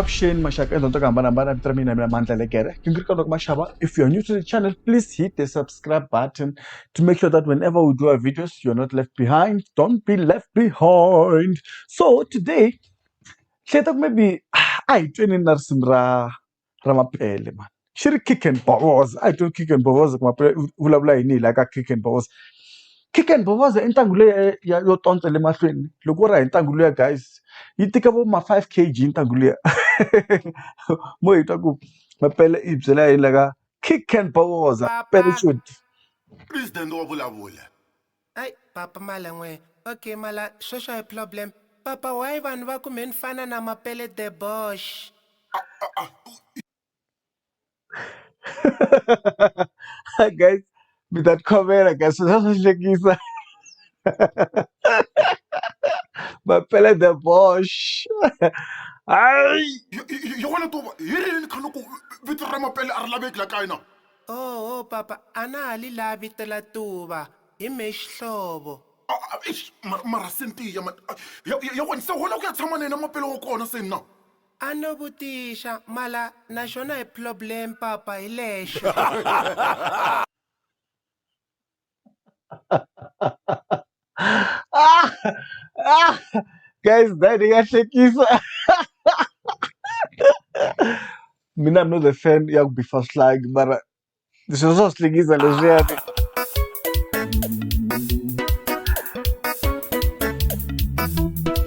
Avuxeni maxaka endzhaku ka hambanahambana vito ra mina MANDLA legere Gingirikani maxava. If you're new to the channel, please hit the subscribe button to make sure that whenever we do our videos, you're not left behind. Don't be left behind. So today, maybe I train in ra MAPELE man. Shiri kick and Bovoza. I don't kick and Bovoza vulavula yini like a kick and Bovoza. Kick and Bovoza intlangu leyi ya yo tonta le mahlweni. Loko ra hi ntlangu leyi guys, yi tika vo ma 5 kg ntlangu leyi. Mo hi twa ku MAPELE i byela hi like kick and Bovoza. Pele chuti. President wa vulavula. Ay, Papa Malangwe. Okay, mala, shosha a problem. Papa, why vanhu va kume ni fana na MAPELE the Bosch? Guys, with that camera, guys, so that's what MAPELE the Bosch. Ay! You want to hear in Kanoko with MAPELE are lavek like I know. Oh, Papa, ana ali la vitela tuba. Imesh hlobo. Marasenti, you want to hold out someone in MAPELE corner saying no. Ano butisha, mala, nashona a problem, Papa, ilesho. Guys, that iyashekisa. Mina I'm not a fan ya be first slag, but this is also sligisa leziyani.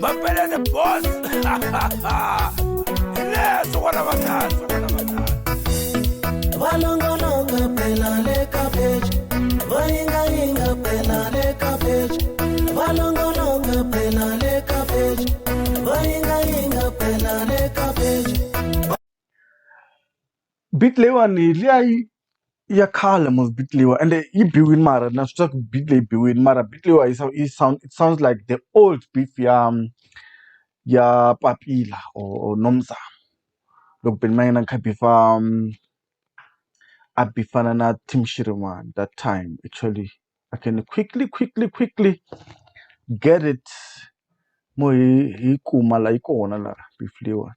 MAPELE the boss. Yes, what about that? Valongolonga pela le cabbage, vainga inga pela le cabbage, valongolonga pela le cabbage, vainga inga pela le cabbage. Beat lewa ni liya ya khala mos beat lewa, and the biwin mara na stuck beat le biwin mara beat lewa it sounds like the old beef ya papila or nomza. Look ben mayina kabifa abifana na Tim Shiriman that time. Actually, I can quickly get it. Mo hi kuma la ikona la beef lewa.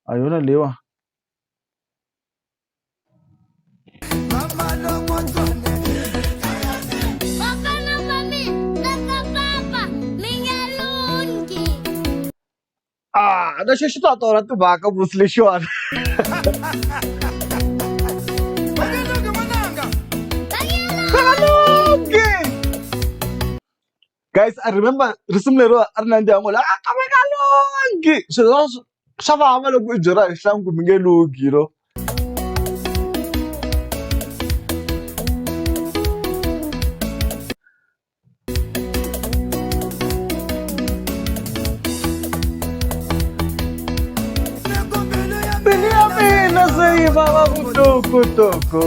Ayona lewa. Nascita tora tu baka musli shwan. Guys, I remember risumlero arnandi amola kamekalongi. So shava amalo kujora islam kumingelugi, you know. Baba Toko.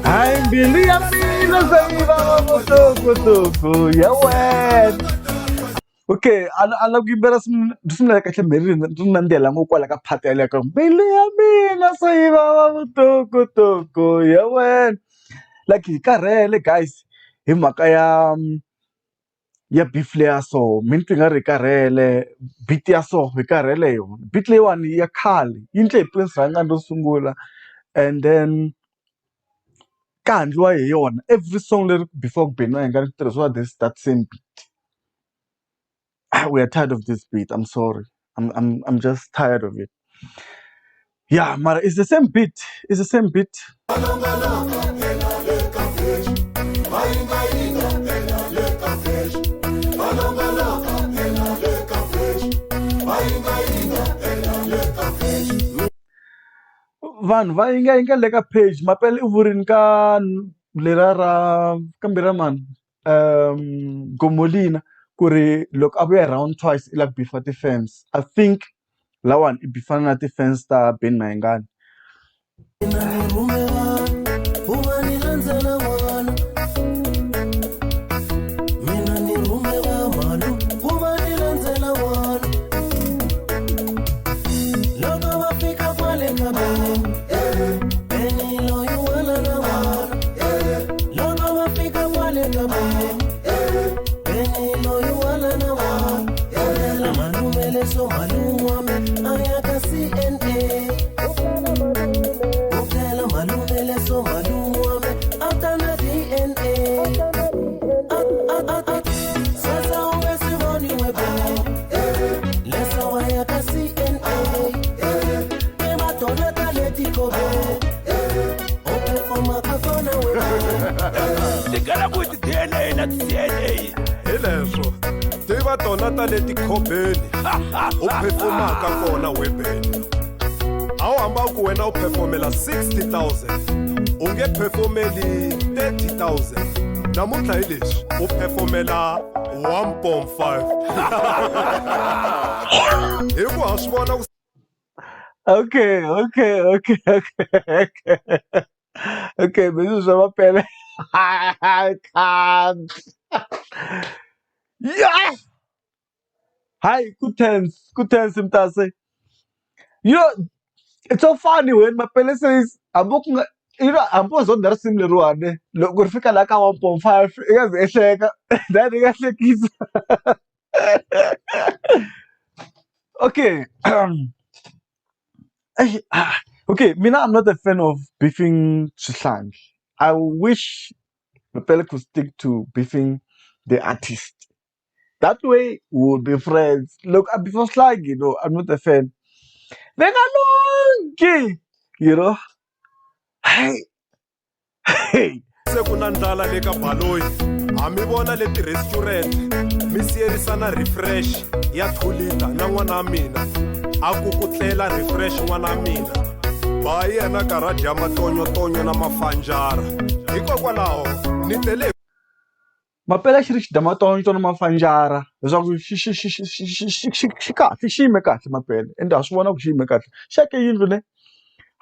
I'm Billy Amina Baba Toko. Yeah, well. Okay, I love you better some like a million Mandela Moko like a patella. Billy Amina Baba Toko. Yeah, well. Like Carele, guys. Himakaya. Ya bifle so mintinga rikarele biti so rikarele yo bitle wani ya khali intle prince ranga ndo sungula, and then kandlwa yona every song lyric before benwa ngani tirhisiwa that same beat. We are tired of this beat. I'm sorry, I'm just tired of it. Yeah, mara it's the same beat. It's the same beat. Vanhu va inga le ka page MAPELE u vurini ka lera ra kambira man Gomolina ku ri loko a vuya round twice i la bifa ti-fans. I think la one i bifana na ti-fans ta Ben Mayengani. So wami ayaka CNA Ukela malume leso malume wami atana DNA Sasa umesivoni webe Leso ayaka CNA Ema tona taletiko be Ope koma kakona webe Tingana with DNA na DNA. Hileswo tiva tona ta leti khobeni u phefumaka kona webeni a wu hamba ku wena u phefomela 60,000 u nge phefomeli 30,000 namuntlha hi leswi u phefomela 1.5 hi ku ha swi vona ku Okay. Okay, this is MAPELE. I can't. Yeah. Hi, good tense, Mtase. You know, it's so funny when MAPELE says, I'm looking at, you know, I'm supposed on the similar one. Look, we're fika like 1.5. That is okay. Okay, Mina, I'm not a fan of beefing Chisang. I wish MAPELE could stick to beefing the artist. That way, we would be friends. Look, before Slag, you know, I'm not a fan. Vengalongi, you know. Hey. se ku na ndlala le ka baloyi ha mi vona leti restaurant mi siyerisana refresh ya 2 liter na n'wana wa mina a ku ku tlela refresh n'wana wa mina ba yena karha dya matonyotonyo na mafanjara hikokwalaho ni tele MAPELE xi ri xidamatonyo na mafanjara leswaku xi kahle xi yime kahle MAPELE ende ha swi vona ku xi yime kahle xake yindlu le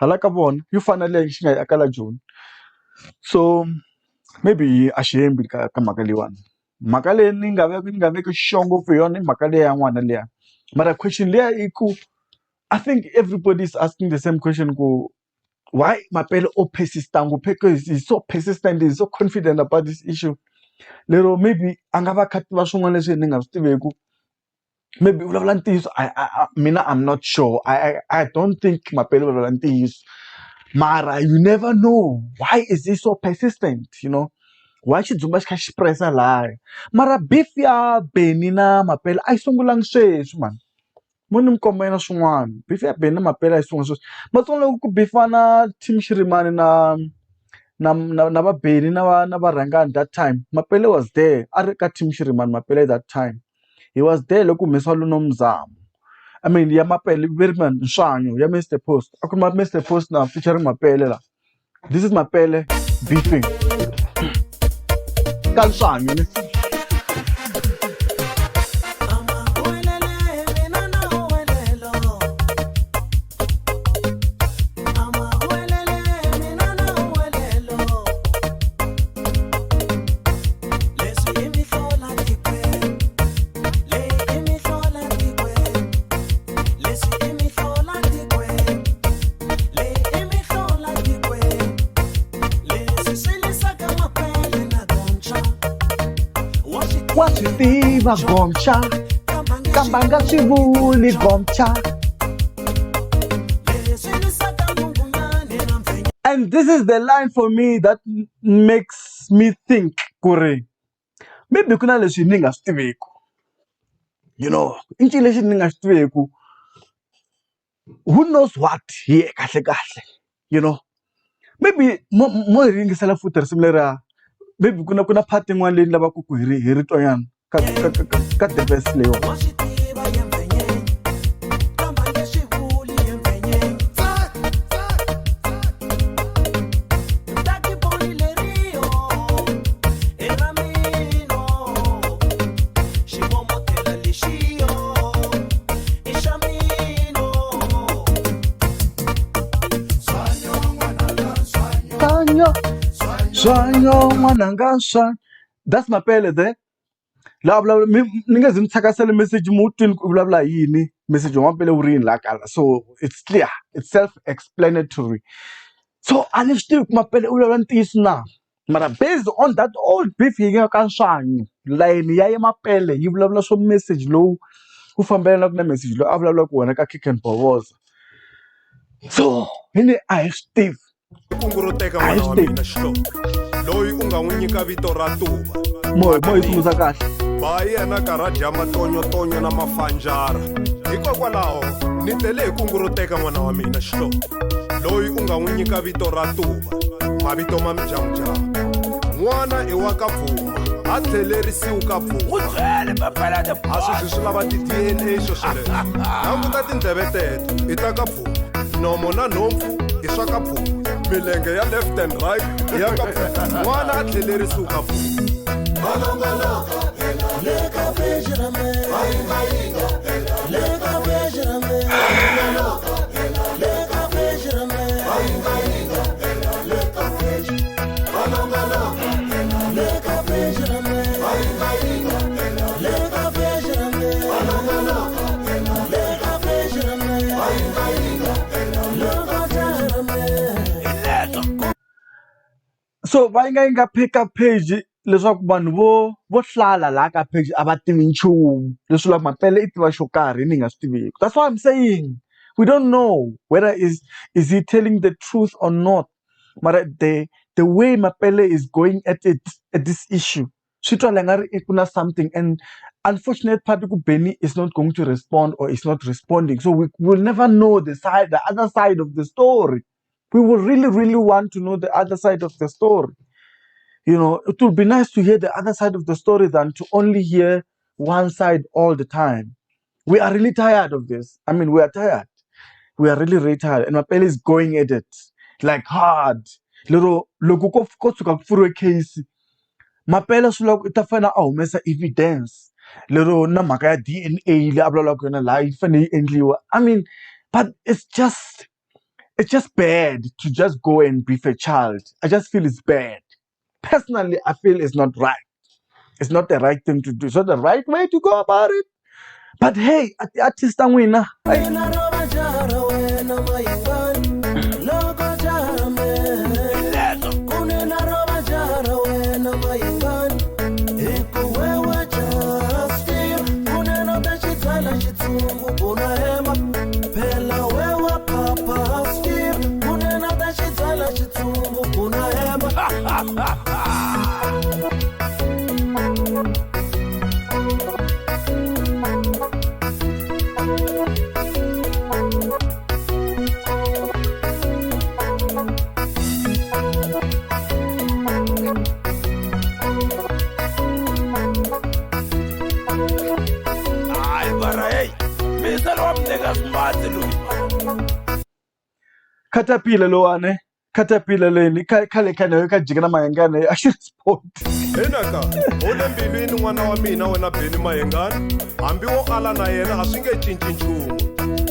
hala ka vona yo fana leyi xi nga yi akala Joni so maybe a xi hembi ka mhaka leyiwani mhaka leyi ni nga veki xixo ngopfu hi yona i mhaka leyi ya n'wana liya mara question leya i ku I think everybody is asking the same question ku why MAPELE o persistant because he's so persistent, he's so confident about this issue lero maybe a nga va khativa swin'wana leswi ni nga swi tiveku maybe vulavula ntiyiso mina I'm not sure I don't think MAPELE vulavula ntiyiso mara you never know why is he so persistent, you know, why xi dzumba xi kha xi pressa laya mara beef ya Benny na MAPELE a yi sungulangi sweswi man mo ni mi kombela swin'wana beef ya Benny na MAPELE a yi sungula sweswi matsongo loko ku bifana Team Shirimani na va Benny na varhangani that time MAPELE was there a ri ka Team Shirimani MAPELE that time he was there loko humesiwa Lunomzamo I mean ya MAPELE Veerman Nshanyo ya Mr Post a ku ri Mr Post na featuring MAPELE la this is MAPELE beefing ka Nshanyo ni wa swi tiva gomcha kambanga swi vuli gomcha and this is the line for me that makes me think kuri maybe ku na leswi ni nga swi tiveku you know i ncini lexi ni nga xi tiveku who knows what hi kahle you know maybe mo hi ringisela futhi risimu leriya maybe ku na part yin'wana leyi ni lavaka ku hi ri twanyana ka the verse leyiwa Swanyo mwananga swan. That's MAPELE there. La bla ninga zimthakasela message mutini bla bla yini message MAPELE urini la kala so it's clear it's self-explanatory so anishti MAPELE ulala ntiyiso na mara based on that old beef yi nga ka Nshanyo line ya MAPELE yi vulavula swo message lowu ku fambelana ku na message lo a vulavula ku wena ka Kick and Bovoza. So hini a hi swi tivi kunguruteka n'wana wa mina xihlovo loyi u nga n'wi nyika vito ra Tuva mo yi tsundzuka kahle ba yena karha dya matonyotonyo na mafanjara hikokwalaho ni tele hi kunguruteka n'wana wa mina xihlovo loyi u nga n'wi nyika vito ra Tuva mavito ma mijamujama n'wana i wa ka Pfuma a tlhelerisiwi ka Pfuma a sweswi swi lava ti-DNA xo sweleswo languta tindleve teto i ta ka Pfuma nomo na nhompfu i swa ka Pfuma milenge ya left and right i ya ka Pfuma n'wana a tlhelerisiwi ka Pfuma so va yi nga pick up page leswaku vanhu vo hlala laha ka page a va tivi nchumu leswi la Mapele i tiva xo karhi ni nga swi tiviki. That's what I'm saying. We don't know whether is he telling the truth or not. But the way Mapele is going at this issue, swi twa nga ri ku na something, and unfortunate part ku Benny is not going to respond or is not responding. So we will never know the other side of the story. We will really, really want to know the other side of the story. You know, it would be nice to hear the other side of the story than to only hear one side all the time. We are really tired of this. I mean, we are tired. We are really, really tired. And Mapele is going at it like hard. Loko ko tshuka ku pfuriwe case, Mapele swi loko ita fana a humesa evidence. Lero na mhaka ya DNA le a vulavulaka yona laha yi fanele yi endliwa. I mean, but it's just bad to just go and brief a child. I just feel it's bad. Personally, I feel it's not right. It's not the right thing to do. It's not the right way to go about it. But hey, artist wina. Caterpillar lo ane Caterpillar leni khale ka jikana mayengane a xi respond. Enaka u le mbilwini n'wana wa mina wena Benny Mayengani hambi wo ala na yena a swi nge cinci nchumu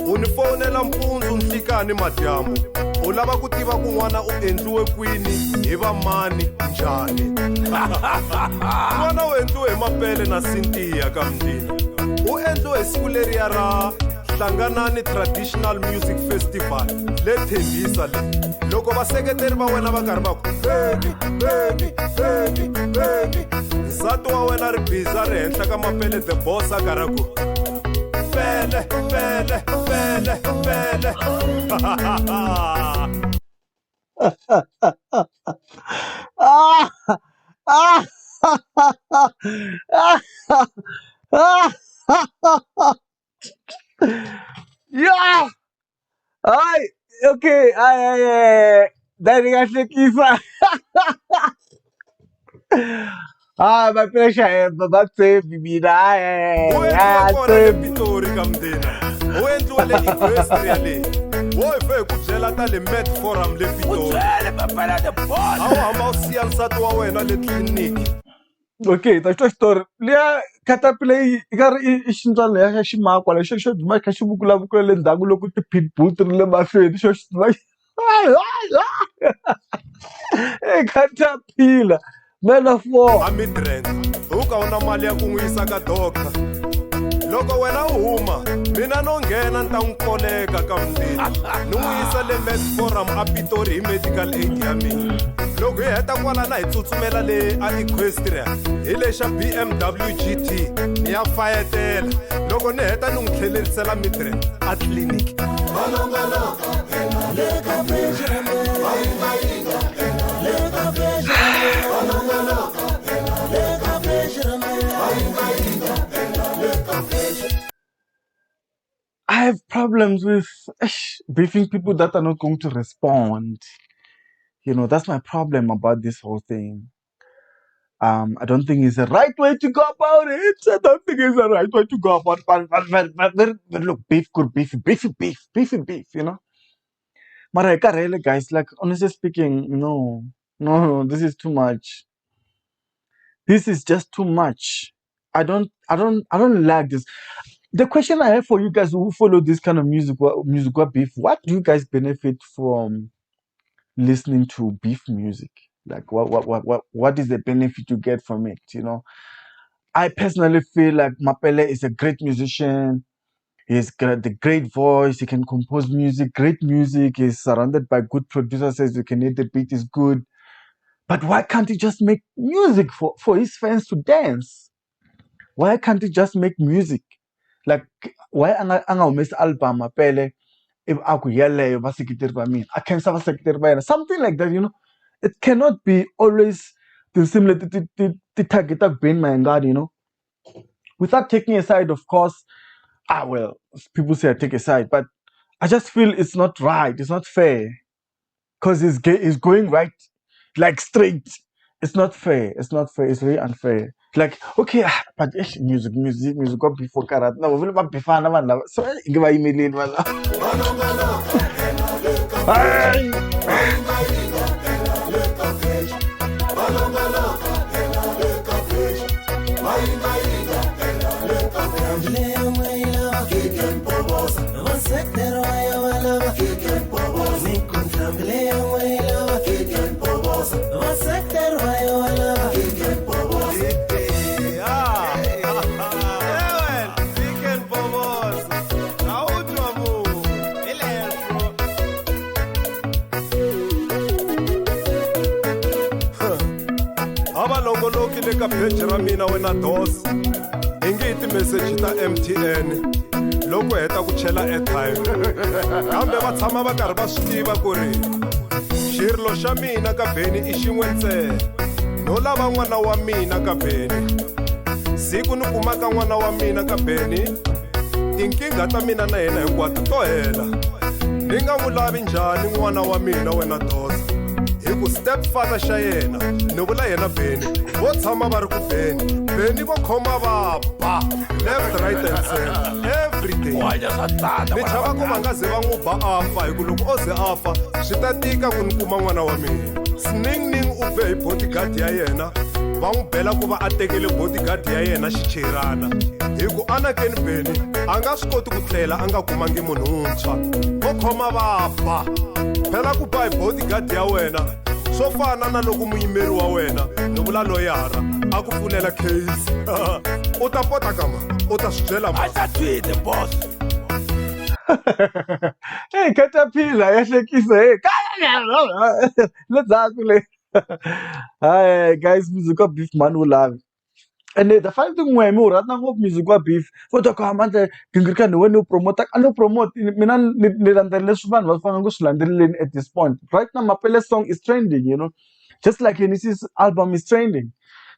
u ni fonela mpundzu nhlikani madyambu u lava ku tiva ku n'wana u endliwe kwini hi va mani njhani n'wana u endliwe hi Mapele na Cynthia ka Mdina u endliwe hi siku leriya ra Hlanganani Traditional Music Festival le Tembisa le loko vaseketeri va wena va karhi va ku Benny nsati wa wena ri biza ri henhla ka Mapele the boss a karhi ku pele Yeah. Ay, okay. Ay. Dahil nga siya kisa. Mapele siya babatse bibida. u endliwe kona le Pitori ka Mdina u endliwe le Equestria le wo hi fe hi ku byela ta le Med Forum le Pitori a wu hamba u siya nsati wa wena le tliliniki. Okay, ta xo xitori liya Caterpillar yi nga ri i xintswalo leya xa ximakwa lexi xo duma kha xi vukulavukula le ndzhaku loko ti-pitbull ti ri le mahlweni xo xi duma Caterpillar metaphor. A Midrand u ka u na mali ya ku n'wi yisa ka doctor loko wena u huma mina no nghena ni ta n'wi koleka ka Mdina ni n'wi yisa le Med Forum a Pitori hi medical aid ya mina loko hi heta kwalana hi tsutsumela le a equestria hi le xa BMW GT ni ya fayetela loko ni heta ni n'wi tlhelerisela mitre a tliliniki I have problems with beefing people that are not going to respond. You know, that's my problem about this whole thing. I don't think it's the right way to go about it. I don't think it's the right way to go about it. But look, beef, good beef, you know. But I can't really, guys, like, honestly speaking, no, this is too much. This is just too much. I don't like this. The question I have for you guys who follow this kind of musical beef, what do you guys benefit from listening to beef music? Like what is the benefit you get from it? You know, I personally feel like MAPELE is a great musician. He's got the great voice. He can compose music, great music. He's surrounded by good producers. As you can hear, the beat is good. But why can't he just make music for his fans to dance? Why can't he just make music? Like, why anga miss album MAPELE if aku yeleyo basekiteri ba mina, I can sava sekiteri ba yena, something like that, you know. It cannot be always the similar target being my God, you know. Without taking a side, of course. Well, people say I take a side, but I just feel it's not right. It's not fair. Because he's going right, like straight. It's not fair. It's not fair. It's really unfair. Like, okay, but music got before karat. No, we'll not be fan of it. So, give me email. avalongoloki le ka pheji ra mina wena dos hi nge hi timeseji ta MTN loko heta ku chela airtime kambe va tshama va karhi va swi tiva ku ri xirilo xa mina ka beni i xin'we ntsena no lava n'wana wa mina ka beni siku ni kumaka n'wana wa mina ka beni tinkingha ta mina na yena hinkwato to hela ni nga n'wi lavi njhani n'wana wa mina wena dos hi ku stepfather xa yena ni vula yena beni vo tshama va ri ku beni vo khoma vaba left right and center every day ni chava ku va nga ze va n'wi ba afa hi ku loko o ze afa swi ta tika ku ni kuma n'wana wa mina sningning u be hi bodyguard ya yena va n'wi bela ku va a tekele bodyguard ya yena xicherana hi ku anakeni beni a nga swi koti ku tlela a nga kumangi munhu wuntshwa vo khoma vaba phela ku ba hi bodyguard ya wena swo fana na loko muyimeri wa wena ni vula loyara a ku pfulela case u ta pota kama u ta swi byela Atatwite boss. Hey, caterpillar, yahlekisa, hey. Let's le. Hi guys, musical beef man will love. And the funny thing when me right now of musical beef, for the comment Gingirikani when you promote, I no promote. Mina nilandele suban was fanga gusulandele at this point. Right now, MAPELE song is trending, you know, just like Genesis album is trending.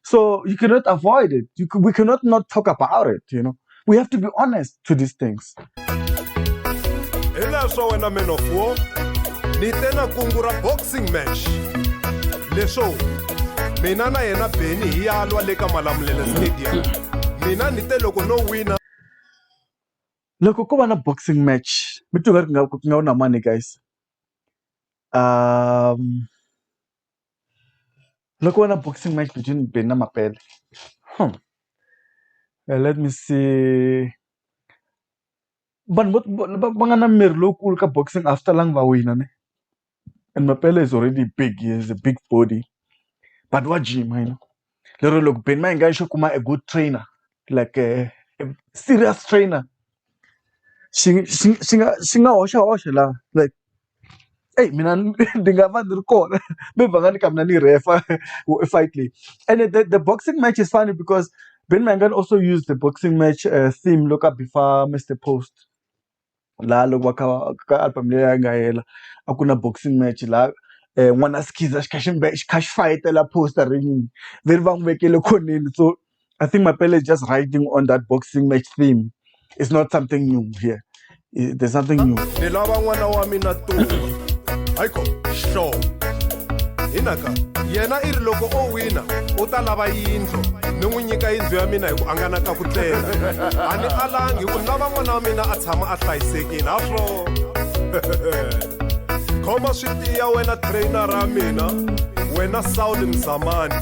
So you cannot avoid it. We cannot not talk about it. You know, we have to be honest to these things. hi leswo wena man of war ni tena kungu ra boxing match leswo mina na yena beni hi yalwa le ka Malamulele stadium mina ni te loko no wina Loko ko va na boxing match, mi twa nga na money guys. Loko va na boxing match between Beni na MAPELE. Let me see. But va nga na miri lowukulu ka boxing after lang va wina ne. And MAPELE is already big. He has a big body. But what gym, you know? Lero look, Beni ma nga xo kuma a good trainer, like a serious trainer. She nga hoxa la, like Hey, mina ndingava ndiri kona. Maybe ngani kamna ni refa fight league. And the boxing match is funny because Ben Mangan also used the boxing match theme look up before Mr. Post. La loko ka album leyi nga hela a ku na boxing match la n'wana skiza xi kha xi fayitela Poster ringing ve va n'wi vekele khoneni. So I think Mapele is just riding on that boxing match theme. It's not something new here. There's something new. Ni lava n'wana wa mina Tuma. Hayiko sure. Hinaka yena iri loko o wina u ta lava yindlu ni n'wi nyika yindlu ya mina hi ku angana ka ku tlela. A ni alangi ku ni lava n'wana wa mina a tshama a hlayisekile haswo. Khoma swi tiya wena trainer ra mina wena Saul Mzamani.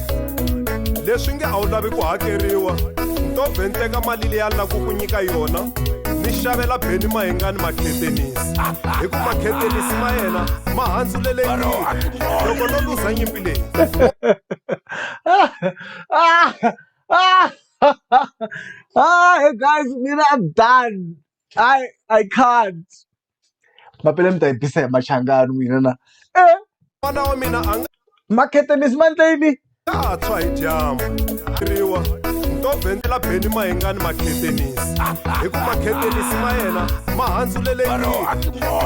Leswi nge a wu lavi ku hakeriwa nto benteka mali leyi a lava ku nyika yona ni xavela Beni Mahengani makhetenisi hi ku makhetenisi ma yena ma handzulelekile loko no luza nyimpi leyi. Hey guys, I'm done. I can't. Mapele mtayipisa ya machangani wina na. N'wana wa mina a nga Makhetenisi mandleni. tshwa hi dyambu riwa nto bentela Beni Mahengani makhetenisi hi ku makhetenisi ma yena ma handzulelekile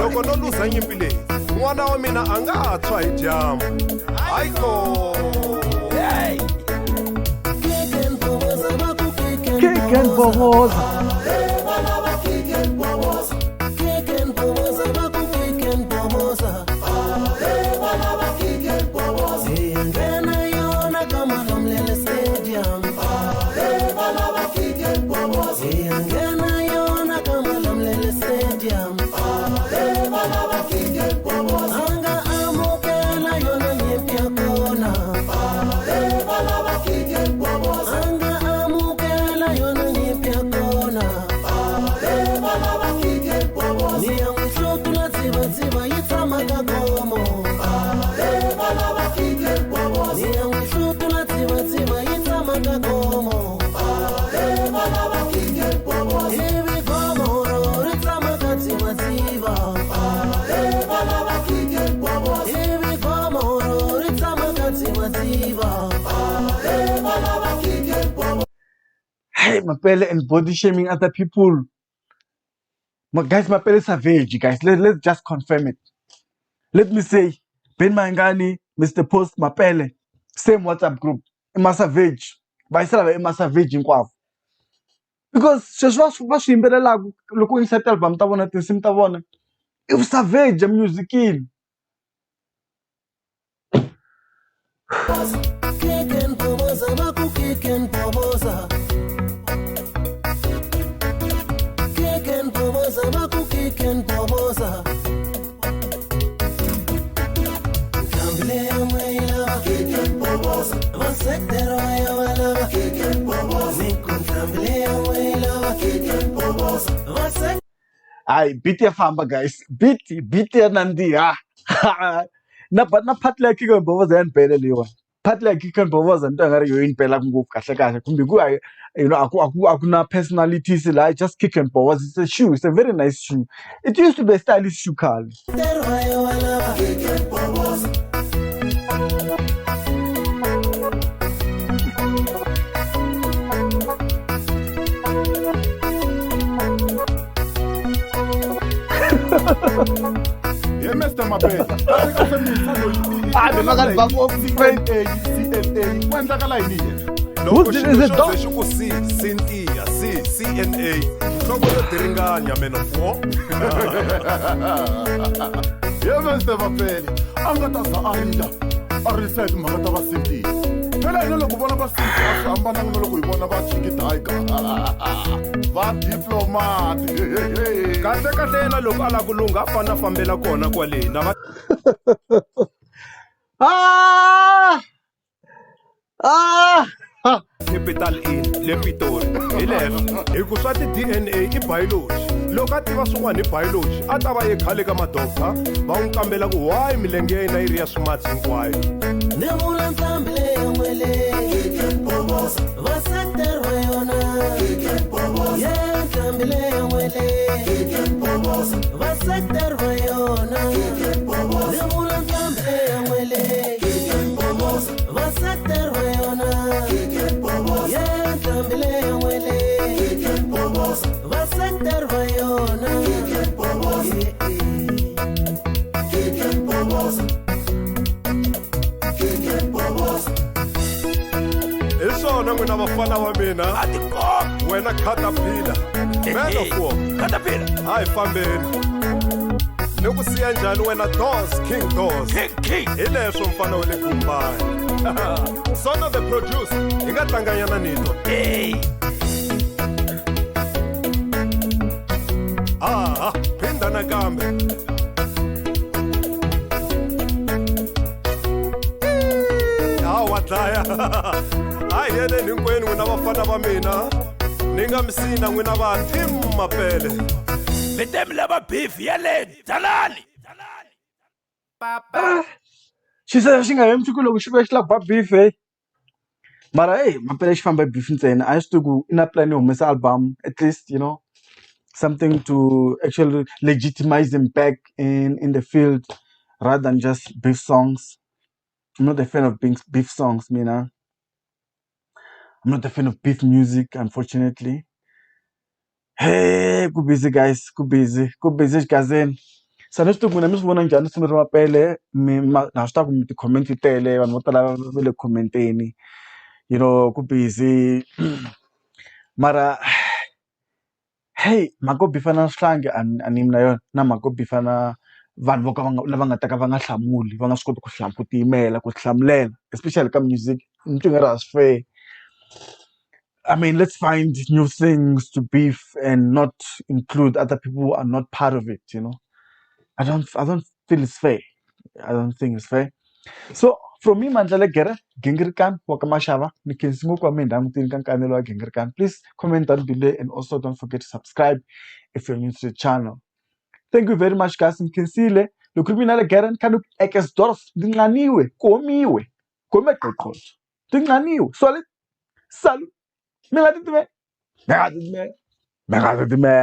loko no luza nyimpi leyi. N'wana wa mina a nga tshwa hi dyambu hayiko. Kick and Bovoza. Hey, Mapele and body shaming other people. Guys, Mapele savage, guys. Let's just confirm it. Let me say, Ben Mangani, Mr. Post, Mapele, same WhatsApp group. Ima savage. Vaisala ima savage inkwavo. Because sweswi swi yimbelelaka loko insert album ta vona tinsimu ta vona i savage musicini. Ay, beat ya famba guys. Beat ya nandi ha. Na part like Kick and Bovoza yan pele lewa. Part like Kick and Bovoza nto ngari yo impela ngopfu kahle kahle. Kumbe ku you know akuna personalities la, just Kick and Bovoza. It's a shoe. It's a very nice shoe. It used to be a stylish shoe call. Yeah, Mr. Mapele. Bemangani bafo CNA. Kwenzakala yini? Loko Is it xilo dog? xo ku Cynthia CNA nhloko yo diringanya mena fo. Yeah, Mr. Mapele. Anga ta za arila. Reset mhaka ta va Cynthia. Phela ina loko vona va Cynthia a swi hambananga na loko hi vona va Chiki Tiger. Va diplomat. Kahle kahle yena loko ala ku lunga a fana fambela kona kwale na va capital in le Pitori hi leswo hi ku swa ti-DNA i biology loko a tiva swin'wana hi biology a ta va ye khale ka madokta va n'wi kambela ku why milenge ya yena yi ri ya swimatsi hinkwayo. Ni vula nqambi leyi va sekteriwa yona yeah nqambi leyi va sekteriwa yona ni mfana wa mina Atikho. wena caterpillar metaphor Caterpillar. hayi fambeni ni ku siya njhani wena dos king dos King. hi leswo mfana wa le kumbayi sona the producer hi nga tlanganyana nito Hey. phinda nakambe wa dlaya hayi yeneni hinkwenu n'wina vafana va mina ni nga misina n'wina va team mapele Mi temi lava beef yale dalani. Papa. Xisa xi nga hembi ku loko xi vuya xi lava ba beef mara mapele xi famba hi beef ntsena a swi tivi ku i na plan yo humesa album at least you know something to actually legitimize him back in the field rather than just beef songs. I'm not a fan of beef songs, mina. I'm not a fan of beef music, unfortunately. Hey, go busy guys, go busy gazeni. Sana swi tiku mina mi swi vona njhani simu ri mapele na swi ta ku mi ti-comment tele vanhu vo tala va le commenteni you know ku busy mara hey mhaka yo bifana na swihlangi a ni na yona na mhaka yo bifana vanhu vo ka lava nga ta ka va nga hlamuli va nga swi koti ku tiyimela ku hlamulela especially ka music ni twi nga ri a swi fair. I mean, let's find new things to beef and not include other people who are not part of it, you know. I don't feel it's fair. I don't think it's fair. So from me, Mandla Gera, Gingirikani, Wakamashava, Nikinsimu kwa Mindamtin Nkanelo Gingirikani. Please comment down below and also don't forget to subscribe if you're new to the channel. Thank you very much, guys. Nikinsile, the criminal Gera Kanu Ekesdorf, Dinganiwe, Komiwe, Komekot, Dinganiwe, solid, salut, Megaditme, Megaditme, Megaditme.